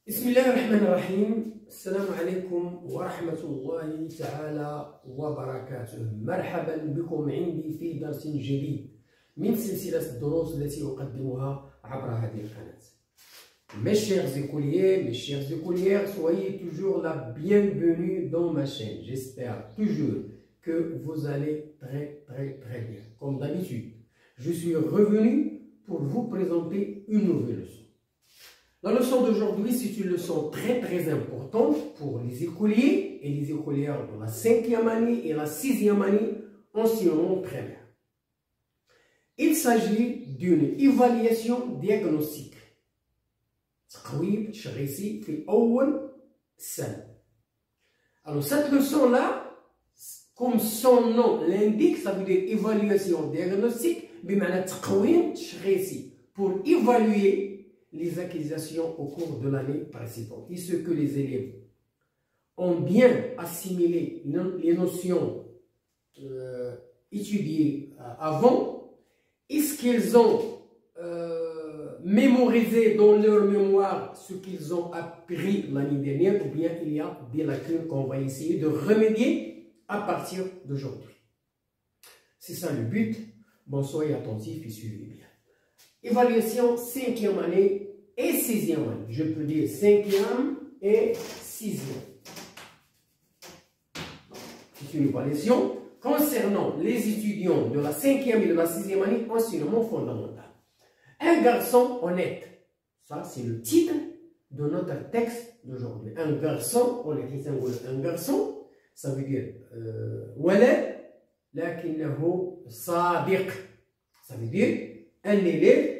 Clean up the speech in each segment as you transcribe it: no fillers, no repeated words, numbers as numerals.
بسم الله الرحمن الرحيم. السلام عليكم ورحمة الله تعالى وبركاته. مرحبا بكم عندي في درس جديد من سلسلة الدروس التي أقدمها عبر هذه القناة. Mes chers écolières, soyez toujours la bienvenue dans ma chaîne. J'espère toujours que vous allez très bien. Comme d'habitude, je suis revenu pour vous présenter une nouvelle leçon. La leçon d'aujourd'hui, c'est une leçon très importante pour les écoliers et les écolières de la 5e année et la 6e année enseignement primaire. Il s'agit d'une évaluation diagnostique. Alors cette leçon-là, comme son nom l'indique, ça veut dire évaluation diagnostique, pour évaluer les acquisitions au cours de l'année précédente. Et ce que les élèves ont bien assimilé les notions étudiées avant, est-ce qu'ils ont mémorisé dans leur mémoire ce qu'ils ont appris l'année dernière, ou bien il y a des lacunes qu'on va essayer de remédier à partir d'aujourd'hui. C'est ça le but. Bon, soyez attentifs et suivez bien. Évaluation 5e année et 6e année. Je peux dire 5e et 6e. C'est une évaluation concernant les étudiants de la 5e et de la 6e année enseignement fondamental. Un garçon honnête. Ça, c'est le titre de notre texte d'aujourd'hui. Un garçon honnête. Un garçon, ça veut dire walad, lakinnahu sadiq. Ça veut dire un élève,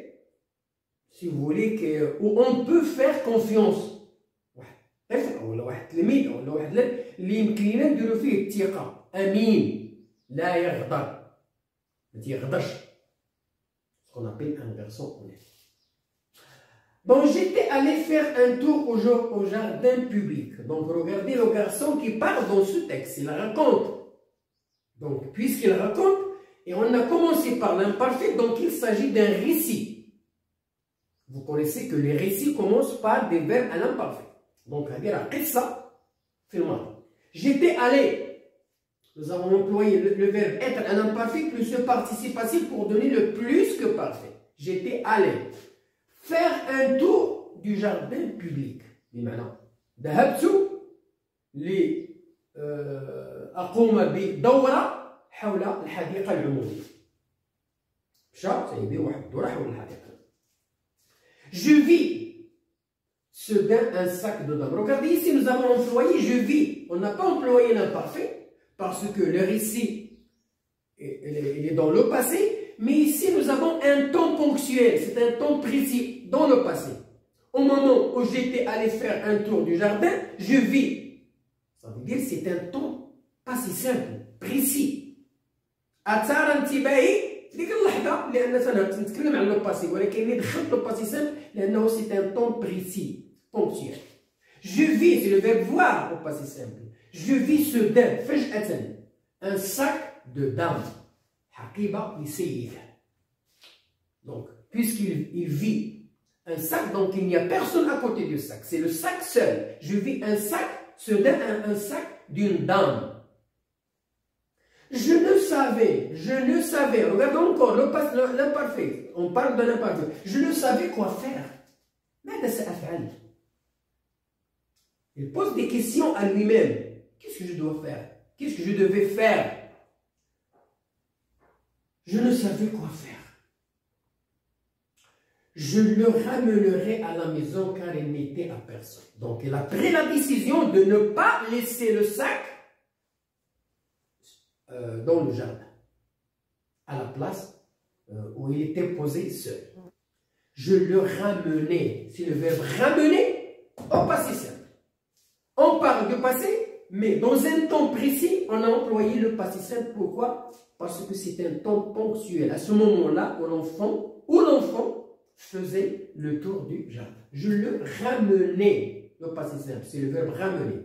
si vous voulez, où on peut faire confiance. ولا واحد تلميذ ولا واحد اللي يمكن لنا نديرو فيه الثقة. أمين، لا يغدر، ما تيغدرش. Ce qu'on appelle un garçon honnête. Bon, j'étais allé faire un tour au jardin public. Donc, regardez le garçon qui parle dans ce texte. Il raconte. Donc, puisqu'il raconte, et on a commencé par l'imparfait, donc il s'agit d'un récit. Vous connaissez que les récits commencent par des verbes à l'imparfait. Donc, j'étais allé. Nous avons employé le verbe être à l'imparfait plus le participe passif pour donner le plus que parfait. J'étais allé faire un tour du jardin public. بمعنى ذهبت لأقوم بدورة حول الحديقة العمومية. مشى سيدير واحد الدورة حول الحديقة. Je vis soudain un sac de dames. Regardez ici, nous avons employé je vis. On n'a pas employé l'imparfait parce que le récit il est dans le passé. Mais ici, nous avons un temps ponctuel. C'est un temps précis dans le passé. Au moment où j'étais allé faire un tour du jardin, je vis. Ça veut dire que c'est un temps passé simple, précis. أثار انتباهي ديك اللحظة لأن سنتكلم عن لو باسي ولكن اللي دخلت لو باسي سامبل لأنه c'est un temps précis, ponctuel. Je vis, c'est le verbe voir au passé simple. Je vis soudain, فجأة, un sac de dames. حقيبة لسيدة. Donc, puisqu'il vit un sac, donc il n'y a personne à côté du sac. C'est le sac seul. Je vis un sac, soudain un sac d'une dame. Je ne savais, regardons encore l'imparfait, on parle de l'imparfait. Je ne savais quoi faire. Il pose des questions à lui-même. Qu'est-ce que je dois faire? Qu'est-ce que je devais faire? Je ne savais quoi faire. Je le ramènerai à la maison car il n'était à personne. Donc il a pris la décision de ne pas laisser le sac dans le jardin, à la place où il était posé seul. Je le ramenais. C'est le verbe ramener au passé simple. On parle de passé, mais dans un temps précis, on a employé le passé simple. Pourquoi? Parce que c'est un temps ponctuel. À ce moment-là, où l'enfant faisait le tour du jardin. Je le ramenais. Le passé simple, c'est le verbe ramener.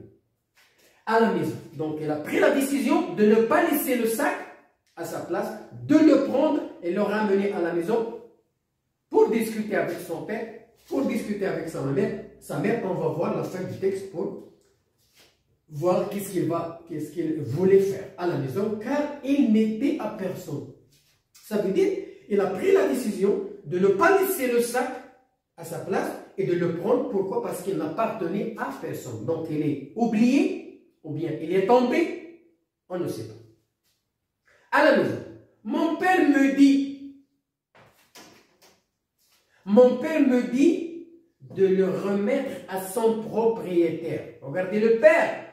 À la maison. Donc, elle a pris la décision de ne pas laisser le sac à sa place, de le prendre et le ramener à la maison pour discuter avec son père pour discuter avec sa mère, on va voir la fin du texte pour voir qu'est-ce qu'il voulait faire à la maison, car il n'était à personne. Ça veut dire, il a pris la décision de ne pas laisser le sac à sa place et de le prendre. Pourquoi? Parce qu'il n'appartenait à personne. Donc il est oublié, ou bien il est tombé, on ne sait pas. À la maison, mon père me dit de le remettre à son propriétaire. Regardez, le père,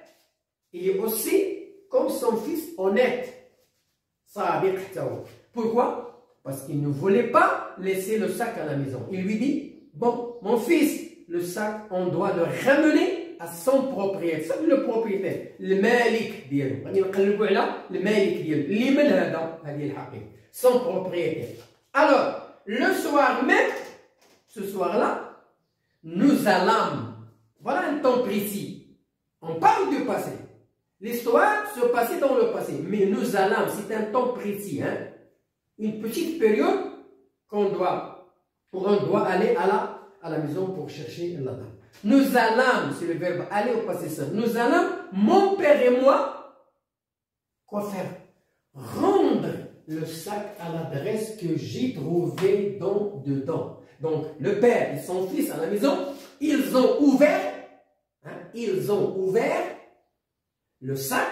il est aussi comme son fils honnête. Pourquoi? Parce qu'il ne voulait pas laisser le sac à la maison. Il lui dit, bon, mon fils, le sac, on doit le ramener à son propriétaire. C'est le propriétaire, le malik ديالو. غادي نقلبوا على المالك ديالو. اللي من هذا؟ هذه الحقيقة. Son propriétaire. Alors, le soir même, ce soir-là, nous allâmes. Voilà un temps précis. On parle du passé. L'histoire se passait dans le passé. Mais nous allâmes, c'est un temps précis. Hein? Une petite période où on doit aller à la maison pour chercher la dame. Nous allâmes, c'est le verbe aller au passé simple. Nous allâmes, mon père et moi, quoi faire? Rendre le sac à l'adresse que j'ai trouvé dedans. Donc, le père et son fils à la maison, ils ont ouvert le sac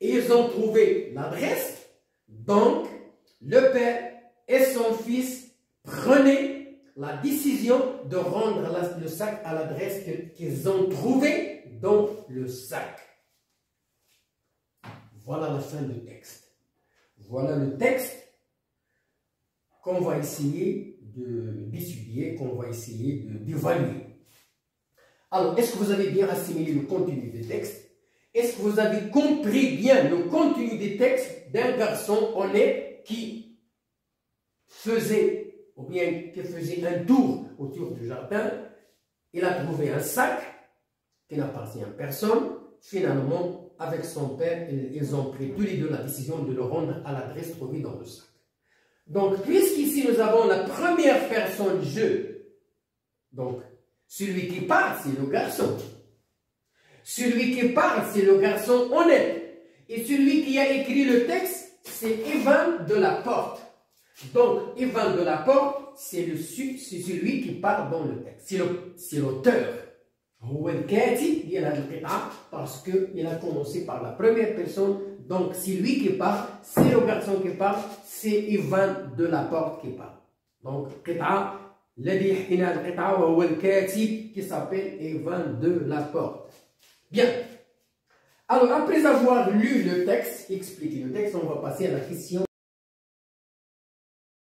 et ils ont trouvé l'adresse. Donc, le père et son fils prenaient la décision de rendre le sac à l'adresse qu'ils ont trouvée dans le sac. Voilà la fin du texte. Voilà le texte qu'on va essayer d'étudier, qu'on va essayer d'évaluer. Alors, est-ce que vous avez bien assimilé le contenu des textes? Est-ce que vous avez compris bien le contenu des textes d'un garçon honnête qui faisait un tour autour du jardin? Il a trouvé un sac qui n'appartient à personne. Finalement, avec son père, ils ont pris tous les deux la décision de le rendre à l'adresse trouvée dans le sac. Donc, puisqu'ici nous avons la première personne je, donc celui qui parle, c'est le garçon. Celui qui parle, c'est le garçon honnête. Et celui qui a écrit le texte, c'est Ivan de la Porte. Donc, Ivan de la Porte, c'est celui qui parle dans le texte. C'est l'auteur. Parce qu'il a commencé par la première personne. Donc, c'est lui qui parle, c'est le garçon qui parle, c'est Ivan de la Porte qui parle. Donc, الذي حكينا القطعة وهو الكاتب qui s'appelle Ivan de la Porte. Bien. Alors, après avoir lu le texte, expliqué le texte, on va passer à la question